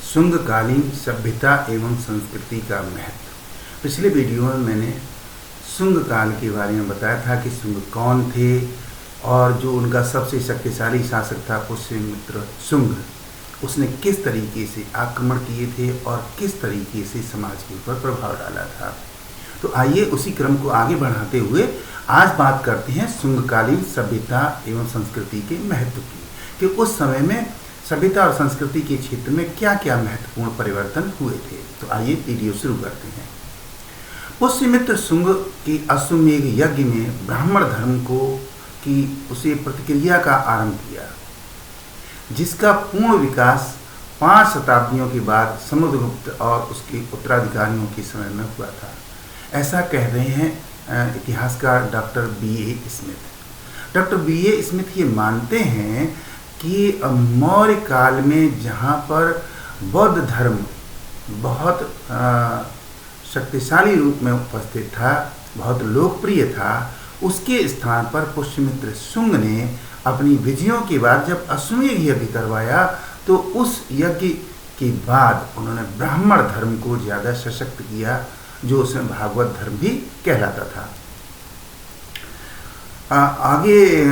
शुंगकालीन सभ्यता एवं संस्कृति का महत्व। पिछले वीडियो में मैंने शुंग काल के बारे में बताया था कि शुंग कौन थे और जो उनका सबसे शक्तिशाली शासक था पुष्यमित्र शुंग, उसने किस तरीके से आक्रमण किए थे और किस तरीके से समाज के ऊपर प्रभाव डाला था। तो आइए उसी क्रम को आगे बढ़ाते हुए आज बात करते हैं शुंगकालीन सभ्यता एवं संस्कृति के महत्व की, कि उस समय में सभ्यता और संस्कृति के क्षेत्र में क्या क्या महत्वपूर्ण परिवर्तन हुए थे। तो आइए वीडियो शुरू करते हैं। पुष्यमित्र शुंग की अश्वमेध यज्ञ में ब्राह्मण धर्म को की उसे प्रतिक्रिया का आरंभ किया, जिसका पूर्ण विकास 5 शताब्दियों के बाद समुद्रगुप्त और उसके उत्तराधिकारियों के समय में हुआ था। ऐसा कह रहे हैं इतिहासकार doctor B.A. Smith. Doctor B.A. Smith ये मानते हैं कि मौर्य काल में जहाँ पर बौद्ध धर्म बहुत शक्तिशाली रूप में उपस्थित था, बहुत लोकप्रिय था, उसके स्थान पर पुष्यमित्र शुंग ने अपनी विजयों के बाद जब अश्वमेध यज्ञ करवाया तो उस यज्ञ के बाद उन्होंने ब्राह्मण धर्म को ज़्यादा सशक्त किया, जो उसमें भागवत धर्म भी कहलाता था। आगे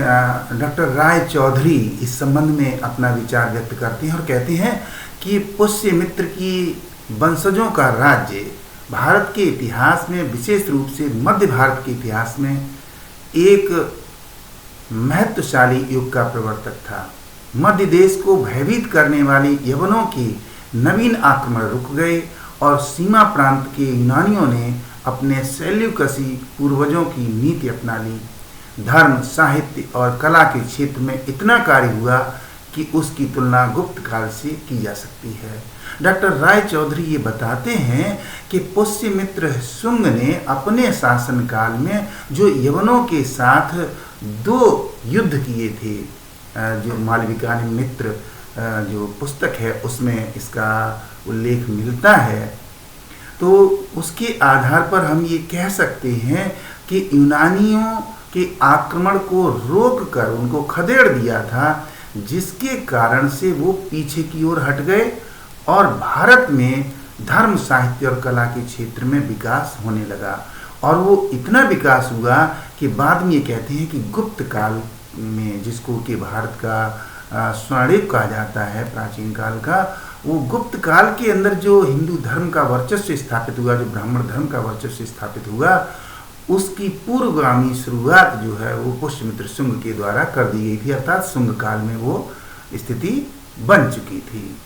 डॉक्टर राय चौधरी इस संबंध में अपना विचार व्यक्त करते हैं और कहते हैं कि पुष्यमित्र की वंशजों का राज्य भारत के इतिहास में, विशेष रूप से मध्य भारत के इतिहास में एक महत्वशाली युग का प्रवर्तक था। मध्य देश को भयभीत करने वाली यवनों की नवीन आक्रमण रुक गए और सीमा प्रांत के यूनानियों ने अपने सेल्यूकसी पूर्वजों की नीति अपना ली। धर्म, साहित्य और कला के क्षेत्र में इतना कार्य हुआ कि उसकी तुलना गुप्त काल से की जा सकती है। डॉक्टर राय चौधरी ये बताते हैं कि पुष्यमित्र शुंग ने अपने शासनकाल में जो यवनों के साथ 2 युद्ध किए थे, जो मालविकानि मित्र जो पुस्तक है उसमें इसका उल्लेख मिलता है, तो उसके आधार पर हम ये कह सकते हैं कि यूनानियों के आक्रमण को रोककर उनको खदेड़ दिया था, जिसके कारण से वो पीछे की ओर हट गए और भारत में धर्म, साहित्य और कला के क्षेत्र में विकास होने लगा। और वो इतना विकास हुआ कि बाद में ये कहते हैं कि गुप्त काल में, जिसको कि भारत का स्वर्णिम कहा जाता है प्राचीन काल का, वो गुप्त काल के अंदर जो हिंदू धर्म का वर्चस्व स्थापित हुआ, जो ब्राह्मण धर्म का वर्चस्व स्थापित हुआ, उसकी पूर्वगामी शुरुआत जो है वो पुष्यमित्र शुंग के द्वारा कर दी गई थी, अर्थात शुंग काल में वो स्थिति बन चुकी थी।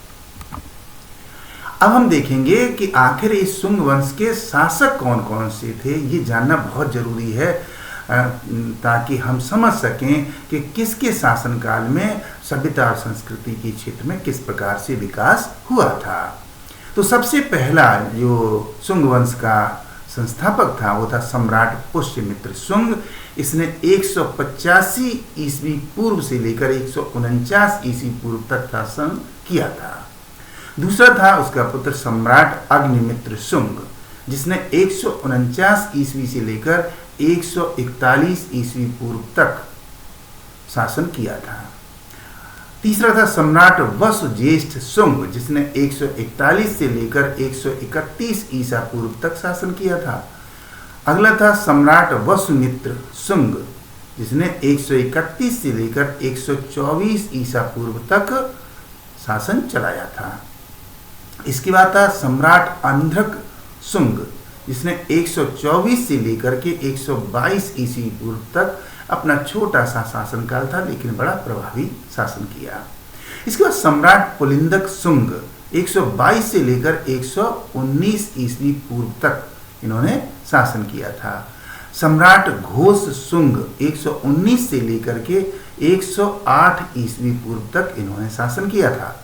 अब हम देखेंगे कि आखिर इस शुंग वंश के शासक कौन कौन से थे। ये जानना बहुत जरूरी है ताकि हम समझ सकें कि किसके शासनकाल में सभ्यता और संस्कृति के क्षेत्र में किस प्रकार से विकास हुआ था। तो सबसे पहला जो शुंग वंश का संस्थापक था वो था सम्राट पुष्यमित्र शुंग। इसने 185 ईस्वी पूर्व से लेकर 149 ईस्वी पूर्व तक शासन किया था। दूसरा था उसका पुत्र सम्राट अग्निमित्र शुंग, जिसने 149 ईस्वी से लेकर 141 ईस्वी पूर्व तक शासन किया था। तीसरा था सम्राट वसुज्येष्ठ शुंग, जिसने 141 से लेकर 131 ईसा पूर्व तक शासन किया था। अगला था सम्राट वसुमित्र शुंग, जिसने 131 से लेकर 124 ईसा पूर्व तक शासन चलाया था। इसके बाद था सम्राट अंधक शुंग, जिसने 124 से लेकर के 122 ईस्वी पूर्व तक अपना छोटा सा शासनकाल था, लेकिन बड़ा प्रभावी शासन किया। इसके बाद सम्राट पुलिंदक शुंग 122 से लेकर 119 ईस्वी पूर्व तक इन्होंने शासन किया था। सम्राट घोष शुंग 119 से लेकर के 108 ईस्वी पूर्व तक इन्होंने शासन किया था।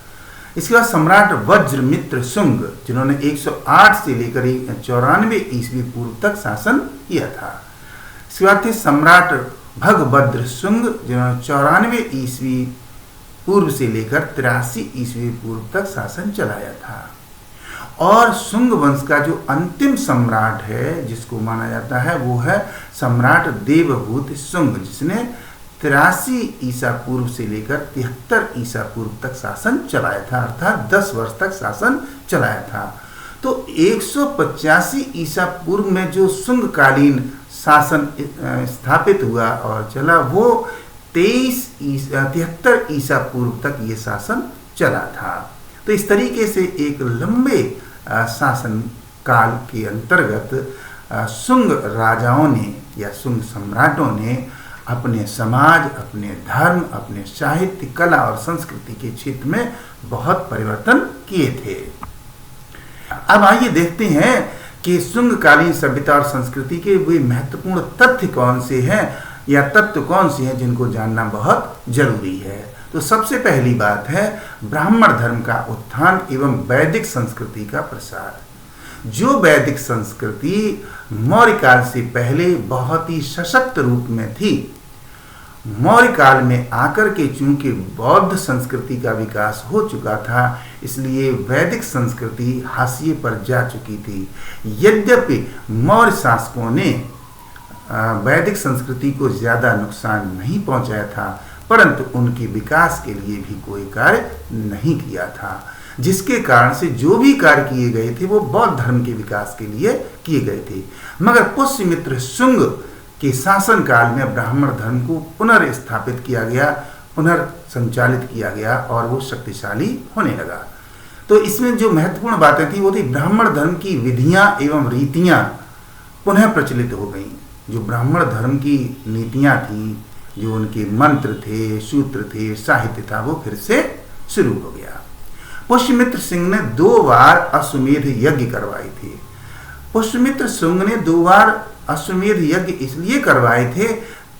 इसके बाद सम्राट वज्रमित्र शुंग, जिन्होंने 108 से लेकर 94 ईस्वी पूर्व तक शासन किया था। इसके बाद थे सम्राट भगभद्र शुंग, जिन्होंने 94 ईस्वी पूर्व से लेकर 83 ईस्वी पूर्व तक शासन चलाया था। और शुंग वंश का जो अंतिम सम्राट है जिसको माना जाता है वो है सम्राट देवभूत शुंग, जिसने 83 ईसा पूर्व से लेकर 73 ईसा पूर्व तक शासन चलाया था, अर्थात 10 वर्ष तक शासन चलाया था। तो 185 ईसा पूर्व में जो शुंगकालीन शासन स्थापित हुआ और चला, वो 73 ईसा पूर्व तक ये शासन चला था। तो इस तरीके से एक लंबे शासन काल के अंतर्गत शुंग राजाओं ने या शुंग सम्राटों ने अपने समाज, अपने धर्म, अपने साहित्य, कला और संस्कृति के क्षेत्र में बहुत परिवर्तन किए थे। अब आइए देखते हैं कि शुंगकालीन सभ्यता और संस्कृति के वे महत्वपूर्ण तथ्य कौन से हैं या तत्व कौन से हैं जिनको जानना बहुत जरूरी है। तो सबसे पहली बात है ब्राह्मण धर्म का उत्थान एवं वैदिक संस्कृति का प्रसार। जो वैदिक संस्कृति मौर्य काल से पहले बहुत ही सशक्त रूप में थी, मौर्य काल में आकर के चूंकि बौद्ध संस्कृति का विकास हो चुका था, इसलिए वैदिक संस्कृति हाशिए पर जा चुकी थी। यद्यपि मौर्य शासकों ने वैदिक संस्कृति को ज़्यादा नुकसान नहीं पहुंचाया था, परंतु उनके विकास के लिए भी कोई कार्य नहीं किया था, जिसके कारण से जो भी कार्य किए गए थे वो बौद्ध धर्म के विकास के लिए किए गए थे। मगर पुष्यमित्र शुंग के शासन काल में ब्राह्मण धर्म को पुनर्स्थापित किया गया, पुनर्संचालित किया गया और वो शक्तिशाली होने लगा। तो इसमें जो महत्वपूर्ण बातें थी वो थी ब्राह्मण धर्म की विधियां एवं रीतियां पुनः प्रचलित हो गई। जो ब्राह्मण धर्म की नीतियां थी, जो उनके मंत्र थे, सूत्र थे, साहित्य था, वो फिर से शुरू हो गया। पुष्यमित्र सिंह ने 2 बार अश्वमेध यज्ञ करवाए थे। पुष्यमित्र सिंह ने 2 बार अश्वमेध यज्ञ इसलिए करवाए थे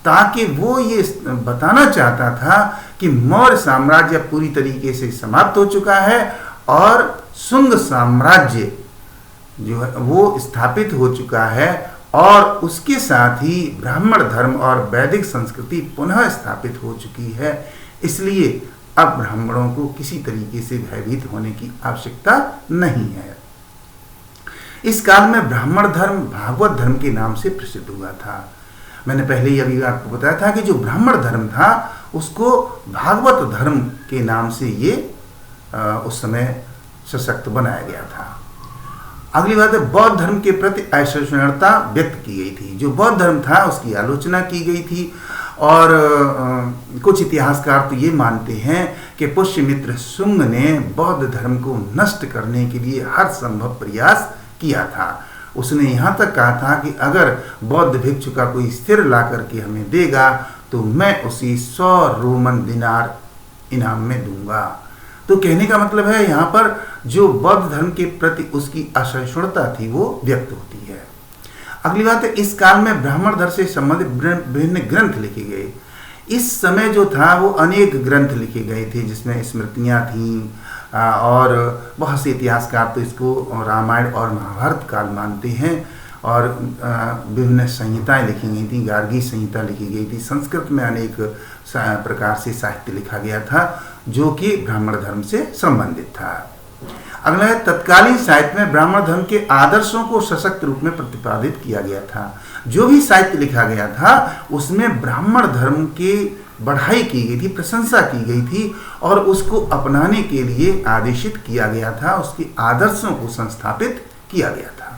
ताकि वो ये बताना चाहता था कि मौर्य साम्राज्य पूरी तरीके से समाप्त हो चुका है और शुंग साम्राज्य जो है वो स्थापित हो चुका है, और उसके साथ ही ब्राह्मण धर्म और वैदिक संस्कृति पुनः स्थापित हो चुकी है। इसलिए अब ब्राह्मणों को किसी तरीके से भयभीत होने की आवश्यकता नहीं है। इस काल में ब्राह्मण धर्म भागवत धर्म के नाम से प्रसिद्ध हुआ था। मैंने पहले ही अभी आपको बताया था कि जो ब्राह्मण धर्म था उसको भागवत धर्म के नाम से ये उस समय सशक्त बनाया गया था। अगली बात है बौद्ध धर्म के प्रति असहिष्णुता व्यक्त की गई थी। जो बौद्ध धर्म था उसकी आलोचना की गई थी, और कुछ इतिहासकार तो ये मानते हैं कि पुष्यमित्र शुंग ने बौद्ध धर्म को नष्ट करने के लिए हर संभव प्रयास किया था। उसने यहाँ तक कहा था कि अगर बौद्ध भिक्षु का कोई स्थिर ला करके हमें देगा तो मैं उसे 100 रोमन दिनार इनाम में दूंगा। तो कहने का मतलब है यहाँ पर जो बौद्ध धर्म के प्रति उसकी असहिष्णुता थी वो व्यक्त होती है। अगली बात है इस काल में ब्राह्मण धर्म से संबंधित विभिन्न ग्रंथ लिखे गए। इस समय जो था वो अनेक ग्रंथ लिखे गए थे जिसमें स्मृतियाँ थीं, और बहुत से इतिहासकार तो इसको रामायण और महाभारत काल मानते हैं, और विभिन्न संहिताएं लिखी गई थी। गार्गी संहिता लिखी गई थी। संस्कृत में अनेक प्रकार से साहित्य लिखा गया था जो कि ब्राह्मण धर्म से संबंधित था। अगला है तत्कालीन साहित्य में ब्राह्मण धर्म के आदर्शों को सशक्त रूप में प्रतिपादित किया गया था। जो भी साहित्य लिखा गया था उसमें ब्राह्मण धर्म की बढ़ाई की गई थी, प्रशंसा की गई थी, और उसको अपनाने के लिए आदेशित किया गया था, उसके आदर्शों को संस्थापित किया गया था।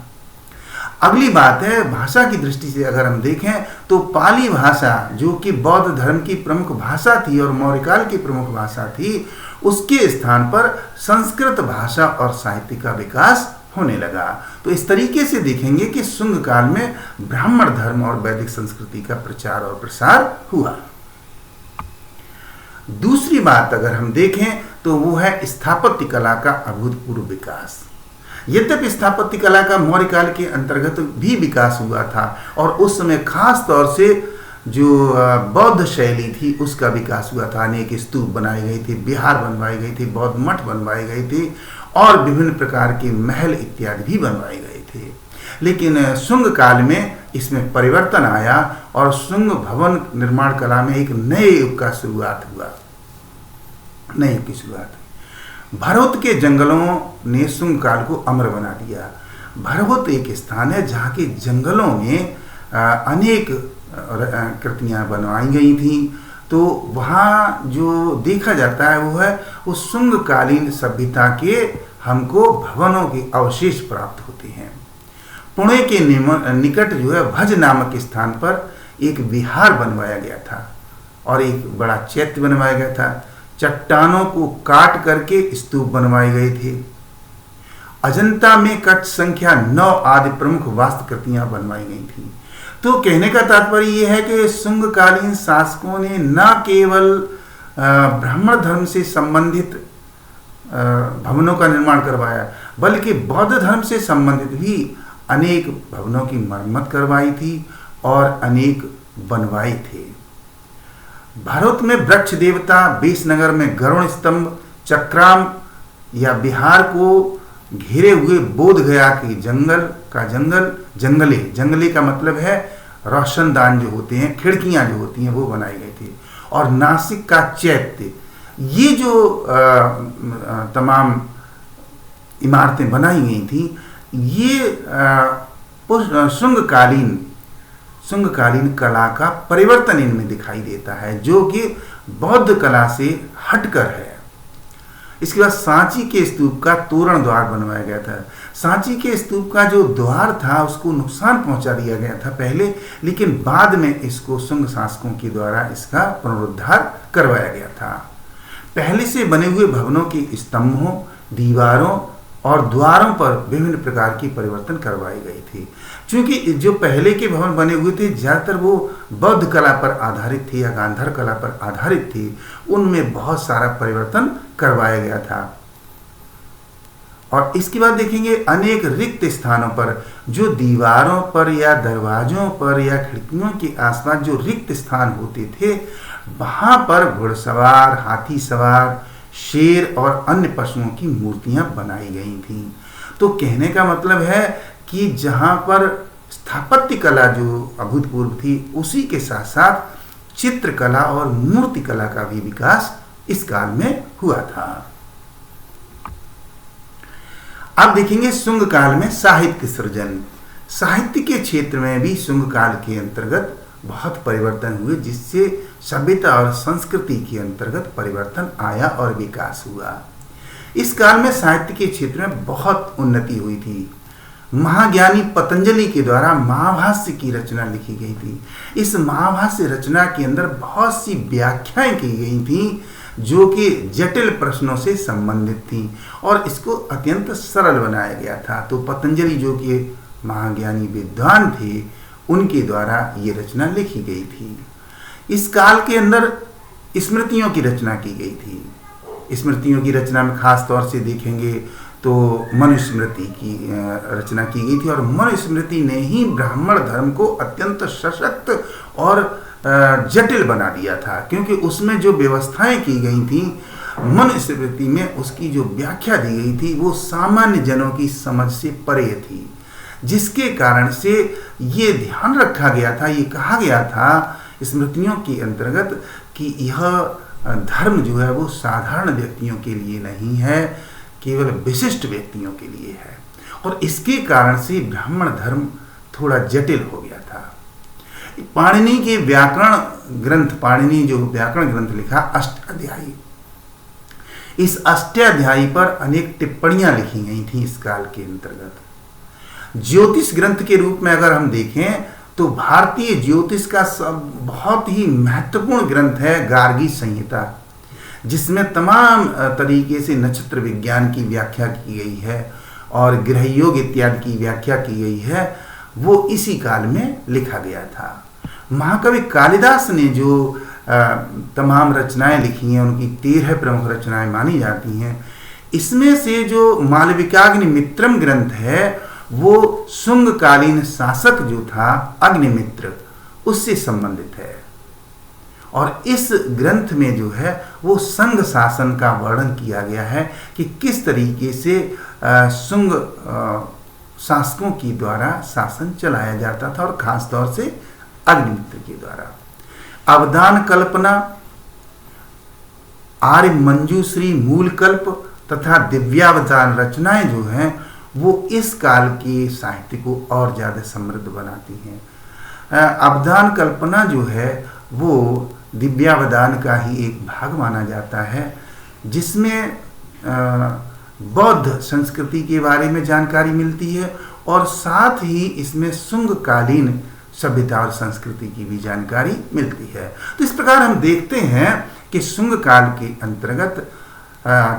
अगली बात है भाषा की दृष्टि से अगर हम देखें तो पाली भाषा जो कि बौद्ध धर्म की प्रमुख भाषा थी और मौर्यकाल की प्रमुख भाषा थी, उसके स्थान पर संस्कृत भाषा और साहित्य का विकास होने लगा। तो इस तरीके से देखेंगे कि शुंग काल में ब्राह्मण धर्म और वैदिक संस्कृति का प्रचार और प्रसार हुआ। दूसरी बात अगर हम देखें तो वो है स्थापत्य कला का अभूतपूर्व विकास। यद्यपि स्थापत्य कला का मौर्य काल के अंतर्गत भी विकास हुआ था, और उस समय खास तौर से जो बौद्ध शैली थी उसका विकास हुआ था। अनेक स्तूप बनाए गए थे, विहार बनवाए गए थे, बौद्ध मठ बनवाए गए थे, और विभिन्न प्रकार के महल इत्यादि भी बनवाए गए थे। लेकिन शुंग काल में इसमें परिवर्तन आया और शुंग भवन निर्माण कला में एक नए युग का शुरुआत हुआ, नए युग की शुरुआत। भरहुत के जंगलों ने शुंग काल को अमर बना दिया। भरहुत एक स्थान है जहाँ के जंगलों में अनेक कृतियाँ बनवाई गई थी, तो वहाँ जो देखा जाता है वो है उस शुंगकालीन सभ्यता के हमको भवनों के अवशेष प्राप्त होते हैं। पुणे के निकट जो है भज नामक स्थान पर एक विहार बनवाया गया था और एक बड़ा चैत्य बनवाया गया था। चट्टानों को काट करके स्तूप बनवाए गए थे। अजंता में कट संख्या 9 आदि प्रमुख वास्तुकृतियां बनवाई गई थी। तो कहने का तात्पर्य यह है कि शुंगकालीन शासकों ने न केवल ब्राह्मण धर्म से संबंधित भवनों का निर्माण करवाया, बल्कि बौद्ध धर्म से संबंधित भी अनेक भवनों की मरम्मत करवाई थी और अनेक बनवाए थे। भारत में वृक्ष देवता, बेसनगर में गरुड़ स्तंभ, चक्राम या बिहार को घेरे हुए बोध गया की जंगले का मतलब है रोशनदान जो होते हैं, खिड़कियां जो होती हैं, वो बनाई गई थी। और नासिक का चैत्य, ये जो तमाम इमारतें बनाई गई थी, ये शुंगकालीन कला का परिवर्तन इनमें दिखाई देता है, जो कि बौद्ध कला से हटकर है। इसके बाद सांची के स्तूप का तोरण द्वार बनवाया गया था। सांची के स्तूप का जो द्वार था उसको नुकसान पहुंचा दिया गया था पहले, लेकिन बाद में इसको शुंग शासकों के द्वारा इसका पुनरुद्धार करवाया गया था। पहले से बने हुए भवनों के स्तंभों, दीवारों और द्वारों पर विभिन्न प्रकार की परिवर्तन करवाई गई थी। क्योंकि जो पहले के भवन बने हुए थे ज़्यादातर वो बौद्ध कला पर आधारित थे या गांधार कला पर आधारित थे, उनमें बहुत सारा परिवर्तन करवाया गया था। और इसके बाद देखेंगे अनेक रिक्त स्थानों पर, जो दीवारों पर या दरवाजों पर या खिड़कियों के आसपास जो रिक्त स्थान होते थे, वहां पर घुड़सवार, हाथी सवार, शेर और अन्य पशुओं की मूर्तियां बनाई गई थीं। तो कहने का मतलब है कि जहां पर स्थापत्य कला जो अभूतपूर्व थी, उसी के साथ साथ चित्रकला और मूर्ति कला का भी विकास इस काल में हुआ था। अब देखेंगे शुंग काल में साहित्य सृजन। साहित्य के क्षेत्र में भी शुंग काल के अंतर्गत बहुत परिवर्तन हुए, जिससे सभ्यता और संस्कृति के अंतर्गत परिवर्तन आया और विकास हुआ। इस काल में साहित्य के क्षेत्र में बहुत उन्नति हुई थी। महाज्ञानी पतंजलि के द्वारा महाभाष्य की रचना लिखी गई थी। इस महाभाष्य रचना के अंदर बहुत सी व्याख्याएं की गई थी जो कि जटिल प्रश्नों से संबंधित थी और इसको अत्यंत सरल बनाया गया था। तो पतंजलि जो कि महाज्ञानी विद्वान थे, उनके द्वारा ये रचना लिखी गई थी। इस काल के अंदर स्मृतियों की रचना की गई थी। स्मृतियों की रचना में खास तौर से देखेंगे तो मनुस्मृति की रचना की गई थी और मनुस्मृति ने ही ब्राह्मण धर्म को अत्यंत सशक्त और जटिल बना दिया था, क्योंकि उसमें जो व्यवस्थाएं की गई थी मनुस्मृति में, उसकी जो व्याख्या दी गई थी वो सामान्य जनों की समझ से परे थी, जिसके कारण से ये ध्यान रखा गया था, ये कहा गया था स्मृतियों के अंतर्गत कि यह धर्म जो है वो साधारण व्यक्तियों के लिए नहीं है, केवल विशिष्ट व्यक्तियों के लिए है। और इसके कारण से ब्राह्मण धर्म थोड़ा जटिल हो गया था। पाणिनि के व्याकरण ग्रंथ, पाणिनि जो व्याकरण ग्रंथ लिखा अष्टाध्यायी, इस अष्टाध्यायी पर अनेक टिप्पणियां लिखी गई थी इस काल के अंतर्गत। ज्योतिष ग्रंथ के रूप में अगर हम देखें तो भारतीय ज्योतिष का बहुत ही महत्वपूर्ण ग्रंथ है गार्गी संहिता, जिसमें तमाम तरीके से नक्षत्र विज्ञान की व्याख्या की गई है और ग्रह योग इत्यादि की व्याख्या की गई है। वो इसी काल में लिखा गया था। महाकवि कालिदास ने जो तमाम रचनाएं लिखी हैं, उनकी 13 प्रमुख रचनाएं मानी जाती हैं। इसमें से जो मालविकाग्निमित्रम ग्रंथ है वो शुंगकालीन शासक जो था अग्निमित्र, उससे संबंधित है। और इस ग्रंथ में जो है वो संघ शासन का वर्णन किया गया है कि किस तरीके से शुंग शासकों के द्वारा शासन चलाया जाता था, और खास तौर से अग्निमित्र के द्वारा। अवदान कल्पना, आर्य मंजूश्री, मूलकल्प तथा दिव्यावतार रचनाएं जो हैं वो इस काल के साहित्य को और ज़्यादा समृद्ध बनाती हैं। अवदान कल्पना जो है वो दिव्यावदान का ही एक भाग माना जाता है, जिसमें बौद्ध संस्कृति के बारे में जानकारी मिलती है और साथ ही इसमें शुंगकालीन सभ्यता और संस्कृति की भी जानकारी मिलती है। तो इस प्रकार हम देखते हैं कि शुंग काल के अंतर्गत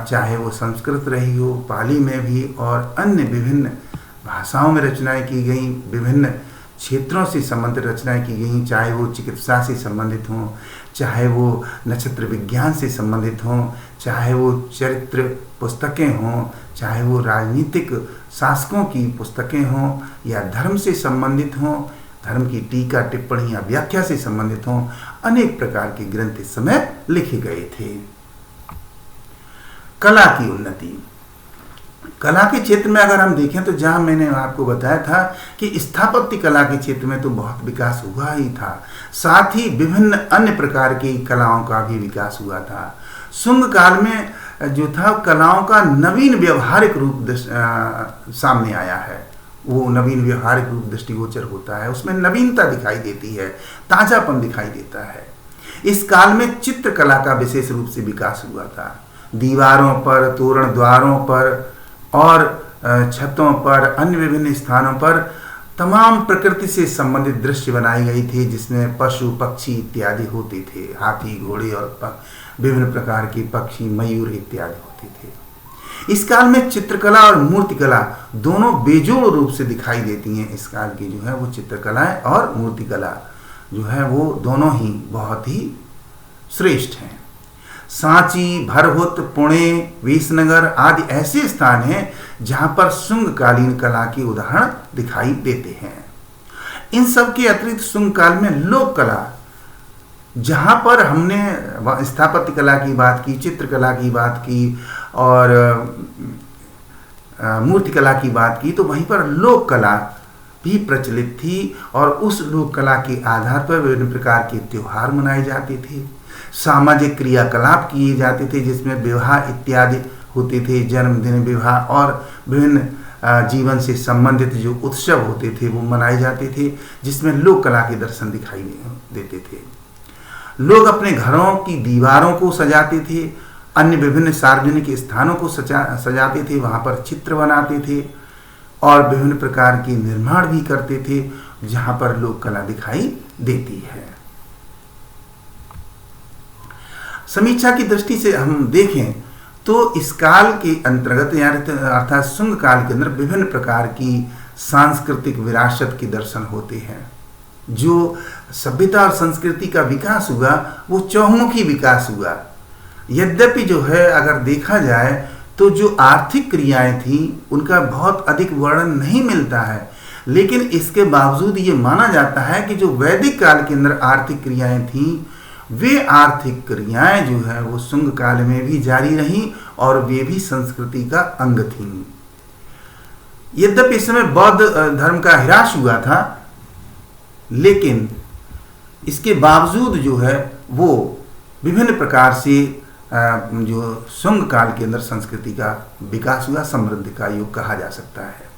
चाहे वो संस्कृत रही हो, पाली में भी और अन्य विभिन्न भाषाओं में रचनाएं की गई, विभिन्न क्षेत्रों से संबंधित रचनाएं की गई, चाहे वो चिकित्सा से संबंधित हों, चाहे वो नक्षत्र विज्ञान से संबंधित हों, चाहे वो चरित्र पुस्तकें हों, चाहे वो राजनीतिक शासकों की पुस्तकें हों या धर्म से संबंधित हों, धर्म की टीका टिप्पणी या व्याख्या से संबंधित हों, अनेक प्रकार के ग्रंथ इस समय लिखे गए थे। कला की उन्नति, कला के क्षेत्र में अगर हम देखें तो जहां मैंने आपको बताया था कि स्थापत्य कला के क्षेत्र में तो बहुत विकास हुआ ही था, साथ ही विभिन्न अन्य प्रकार की कलाओं का भी विकास हुआ था। शुंग काल में जो था कलाओं का नवीन व्यवहारिक रूप सामने आया है, वो नवीन व्यवहारिक रूप दृष्टिगोचर होता है, उसमें नवीनता दिखाई देती है, ताजापन दिखाई देता है। इस काल में चित्रकला का विशेष रूप से विकास हुआ था। दीवारों पर, तोरण द्वारों पर और छतों पर, अन्य विभिन्न स्थानों पर तमाम प्रकृति से संबंधित दृश्य बनाई गई थी, जिसमें पशु पक्षी इत्यादि होते थे, हाथी घोड़े और विभिन्न प्रकार के पक्षी मयूर इत्यादि होते थे। इस काल में चित्रकला और मूर्तिकला दोनों बेजोड़ रूप से दिखाई देती हैं। इस काल की जो है वो चित्रकलाएं और मूर्तिकला जो है वो दोनों ही बहुत ही श्रेष्ठ हैं। सांची, भरहुत, पुणे, विसनगर आदि ऐसे स्थान हैं जहां पर शुंगकालीन कला के उदाहरण दिखाई देते हैं। इन सब के अतिरिक्त शुंग काल में लोक कला, जहां पर हमने स्थापत्य कला की बात की, चित्रकला की बात की और मूर्तिकला की बात की, तो वहीं पर लोक कला भी प्रचलित थी और उस लोक कला के आधार पर विभिन्न प्रकार के त्योहार मनाए जाते थे, सामाजिक क्रियाकलाप किए जाते थे, जिसमें विवाह इत्यादि होते थे, जन्मदिन, विवाह और विभिन्न जीवन से संबंधित जो उत्सव होते थे वो मनाए जाते थे, जिसमें लोक कला के दर्शन दिखाई देते थे। लोग अपने घरों की दीवारों को सजाते थे, अन्य विभिन्न सार्वजनिक स्थानों को सजाते थे, वहाँ पर चित्र बनाते थे और विभिन्न प्रकार के निर्माण भी करते थे, जहाँ पर लोक कला दिखाई देती है। समीक्षा की दृष्टि से हम देखें तो इस काल के अंतर्गत अर्थात शुंग काल के अंदर विभिन्न प्रकार की सांस्कृतिक विरासत के दर्शन होते हैं। जो सभ्यता और संस्कृति का विकास हुआ वो चौमुखी विकास हुआ। यद्यपि जो है अगर देखा जाए तो जो आर्थिक क्रियाएं थी उनका बहुत अधिक वर्णन नहीं मिलता है, लेकिन इसके बावजूद ये माना जाता है कि जो वैदिक काल के अंदर आर्थिक क्रियाएं थीं वे आर्थिक क्रियाएं जो है वो शुंग काल में भी जारी रहीं और वे भी संस्कृति का अंग थीं। यद्यपि इस समय बौद्ध धर्म का ह्रास हुआ था, लेकिन इसके बावजूद जो है वो विभिन्न प्रकार से जो शुंग काल के अंदर संस्कृति का विकास हुआ, समृद्धि का युग कहा जा सकता है।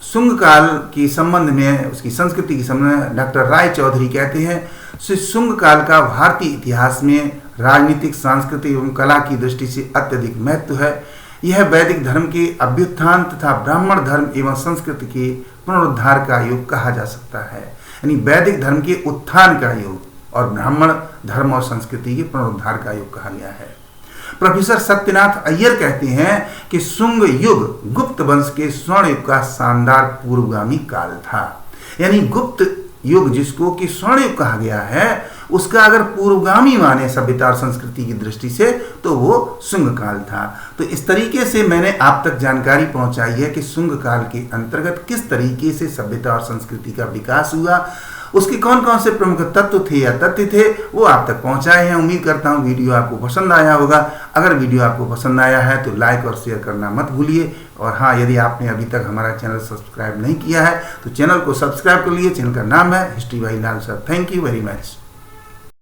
शुंग काल के संबंध में, उसकी संस्कृति के संबंध में डॉक्टर राय चौधरी कहते हैं, शुंग काल का भारतीय इतिहास में राजनीतिक, सांस्कृतिक एवं कला की दृष्टि से अत्यधिक महत्व है। यह वैदिक धर्म के अभ्युत्थान तथा ब्राह्मण धर्म एवं संस्कृति के पुनरुद्धार का युग कहा जा सकता है। यानी वैदिक धर्म के उत्थान का युग और ब्राह्मण धर्म और संस्कृति के पुनरुद्धार का युग कहा गया है। प्रोफेसर सत्यनाथ अय्यर कहते हैं कि शुंग युग गुप्त वंश के स्वर्ण युग का शानदार पूर्वगामी काल था। यानी गुप्त युग जिसको कि स्वर्ण युग कहा गया है, उसका अगर पूर्वगामी माने सभ्यता और संस्कृति की दृष्टि से तो वो शुंग काल था। तो इस तरीके से मैंने आप तक जानकारी पहुंचाई है कि शुंग काल के अंतर्गत किस तरीके से सभ्यता और संस्कृति का विकास हुआ, उसके कौन कौन से प्रमुख तत्व थे या तथ्य थे वो आप तक पहुंचाए हैं। उम्मीद करता हूं वीडियो आपको पसंद आया होगा। अगर वीडियो आपको पसंद आया है तो लाइक और शेयर करना मत भूलिए। और हाँ, यदि आपने अभी तक हमारा चैनल सब्सक्राइब नहीं किया है तो चैनल को सब्सक्राइब कर लीजिए। चैनल का नाम है history by Lal sir. Thank you very much.